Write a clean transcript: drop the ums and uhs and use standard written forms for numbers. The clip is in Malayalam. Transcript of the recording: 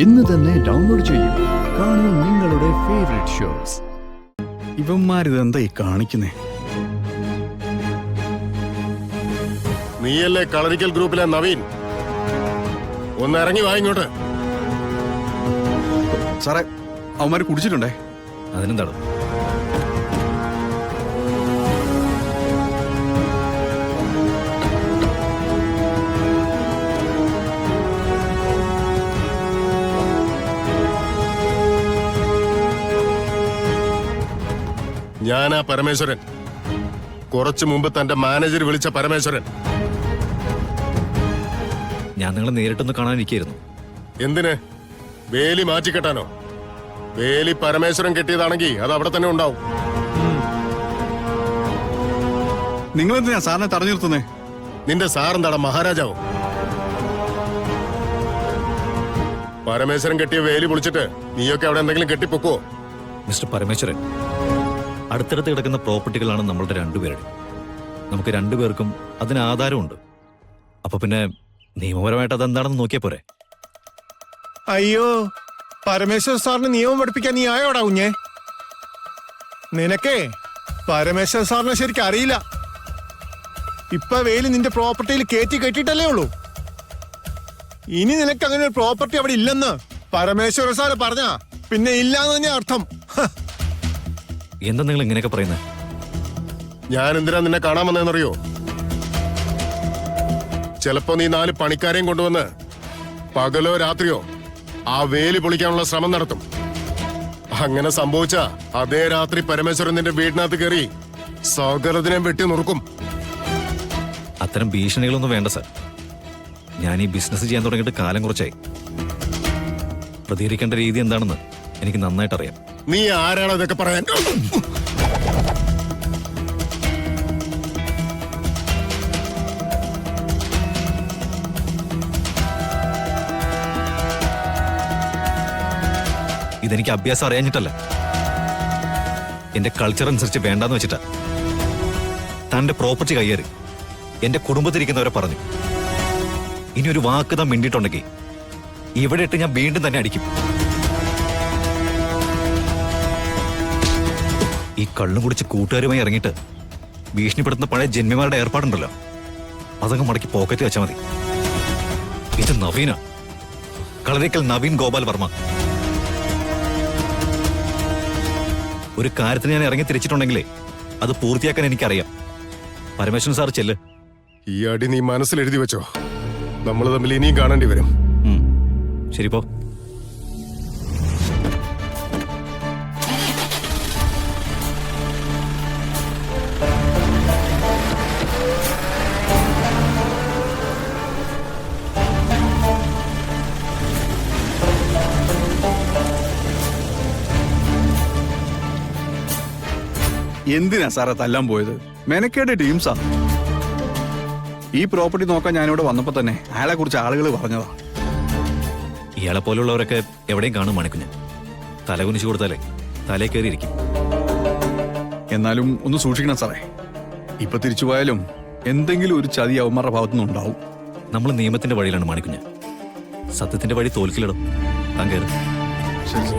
ഇന്ന് തന്നെ ഡൗൺലോഡ് ചെയ്യൂ. കാണൂ നിങ്ങളുടെ ഫേവറേറ്റ് ഷോസ്. ഇവന്മാരിതെന്താ ഈ കാണിക്കുന്നേ? നീയല്ലേ കളറിക്കൽ ഗ്രൂപ്പിലെ നവീൻ? ഒന്ന് ഇറങ്ങി വാ ഇങ്ങോട്ട്. സാറേ, അവന്മാര് കുടിച്ചിട്ടുണ്ടേ. അതിനെന്താണ്? ഞാനാ പരമേശ്വരൻ. കുറച്ചു മുമ്പ് തന്റെ മാനേജർ വിളിച്ച പരമേശ്വരൻ. ഞാൻ നിങ്ങളെ നേരിട്ടൊന്ന് കാണാനിരിക്കായിരുന്നു. എന്തിന്? വേലി മാറ്റിക്കെട്ടാനോ? വേലി പരമേശ്വരൻ കെട്ടിയതാണെങ്കിൽ അത് അവിടെ തന്നെ ഉണ്ടാവും. നിങ്ങളെന്തിനാ സാറിനെ തടഞ്ഞു നിർത്തുന്നേ? നിന്റെ സാറെന്താടാ മഹാരാജാവോ? പരമേശ്വരൻ കെട്ടിയ വേലി പൊളിച്ചിട്ട് നീയൊക്കെ അവിടെ എന്തെങ്കിലും കെട്ടിപ്പൊക്കോ? മിസ്റ്റർ പരമേശ്വരൻ, അടുത്തടുത്ത് കിടക്കുന്ന പ്രോപ്പർട്ടികളാണ് നമ്മളുടെ രണ്ടുപേരുടെ. നമുക്ക് രണ്ടുപേർക്കും അതിന് ആധാരമുണ്ട്. അപ്പൊ പിന്നെ നിയമപരമായിട്ട് അതെന്താണെന്ന് നോക്കിയാ പോരെ? അയ്യോ, പരമേശ്വര സാറിന് നിയമം പഠിപ്പിക്കാൻ നീ ആയോടാ കുഞ്ഞെ? നിനക്കേ പരമേശ്വര സാറിനെ ശരിക്കും അറിയില്ല. ഇപ്പൊ വേലി നിന്റെ പ്രോപ്പർട്ടിയിൽ കയറ്റി കെട്ടിയിട്ടല്ലേ ഉള്ളൂ. ഇനി നിനക്ക് അങ്ങനെ ഒരു പ്രോപ്പർട്ടി അവിടെ ഇല്ലെന്ന് പരമേശ്വര സാറ് പറഞ്ഞാ പിന്നെ ഇല്ലാന്ന് തന്നെ അർത്ഥം. എന്താ നിങ്ങൾ ഇങ്ങനെയൊക്കെ പറയുന്നത്? ഞാൻ എന്തിനാ നിന്നെ കാണാൻ വന്നതെന്നറിയോ? ചിലപ്പോ നീ 4 പണിക്കാരെയും കൊണ്ടുവന്ന് പകലോ രാത്രിയോ ആ വേലി പൊളിക്കാനുള്ള ശ്രമം നടത്തും. അങ്ങനെ സംഭവിച്ച അതേ രാത്രി പരമേശ്വരൻ നിന്റെ വീടിനകത്ത് കയറി സകലതിനെ വെട്ടി നുറുക്കും. അത്തരം ഭീഷണികളൊന്നും വേണ്ട സാർ. ഞാൻ ഈ ബിസിനസ് ചെയ്യാൻ തുടങ്ങിയിട്ട് കാലം കുറച്ചായി. പ്രതികരിക്കേണ്ട രീതി എന്താണെന്ന് എനിക്ക് നന്നായിട്ട് അറിയാം. നീ ആരാണ് ഇതൊക്കെ പറയാൻ? ഇതെനിക്ക് അഭ്യാസം അറിയാഞ്ഞിട്ടല്ല, എന്റെ കൾച്ചർ അനുസരിച്ച് വേണ്ടാന്ന് വെച്ചിട്ടാ. തന്റെ പ്രോപ്പർട്ടി കയ്യേറി എന്റെ കുടുംബത്തിരിക്കുന്നവരെ പറഞ്ഞു. ഇനി ഒരു വാക്ക് താൻ മിണ്ടിയിട്ടുണ്ടെങ്കിൽ ഇവിടെ ഇട്ട് ഞാൻ വീണ്ടും തന്നെ അടിക്കും. ഈ കള്ളും കുടിച്ച് കൂട്ടുകാരുമായി ഇറങ്ങിയിട്ട് ഭീഷണിപ്പെടുത്തുന്ന പഴയ ജന്മിമാരുടെ ഏർപ്പാടുണ്ടല്ലോ, അതങ്ങ് മടക്കി പോക്കറ്റ് വെച്ചാൽ മതി. ഇത് നവീന, കളരിക്കൽ നവീൻ ഗോപാൽ വർമ്മ. ഒരു കാര്യത്തിന് ഞാൻ ഇറങ്ങി തിരിച്ചിട്ടുണ്ടെങ്കിലേ അത് പൂർത്തിയാക്കാൻ എനിക്കറിയാം. പരമേശ്വരൻ സാർ ചെല്ല്. ഈ അടി നീ മനസ്സിൽ എഴുതി വെച്ചോ. നമ്മൾ തമ്മിൽ ഇനിയും കാണേണ്ടി വരും. ശരി, പോ. എന്തിനാ സാറേ തല്ലാൻ പോയത്? മെനക്കേട് ടീംസാ. ഈ പ്രോപ്പർട്ടി നോക്കാൻ ഞാനിവിടെ വന്നപ്പോ തന്നെ അയാളെ കുറിച്ച് ആളുകൾ പറഞ്ഞതാ. ഇയാളെ പോലുള്ളവരൊക്കെ എവിടെയും കാണും മണിക്കുഞ്ഞ്. തലകുനിച്ചു കൊടുത്താലേ തലേ കയറിയിരിക്കും. എന്നാലും ഒന്ന് സൂക്ഷിക്കണം സാറേ. ഇപ്പൊ തിരിച്ചു പോയാലും എന്തെങ്കിലും ഒരു ചതി അവന്മാരുടെ ഭാഗത്തുനിന്ന് ഉണ്ടാവും. നമ്മൾ നിയമത്തിന്റെ വഴിയിലാണ് മണിക്കുഞ്ഞ്. സത്യത്തിന്റെ വഴി തോൽക്കിലിടും. താൻ കയറും. ശരി.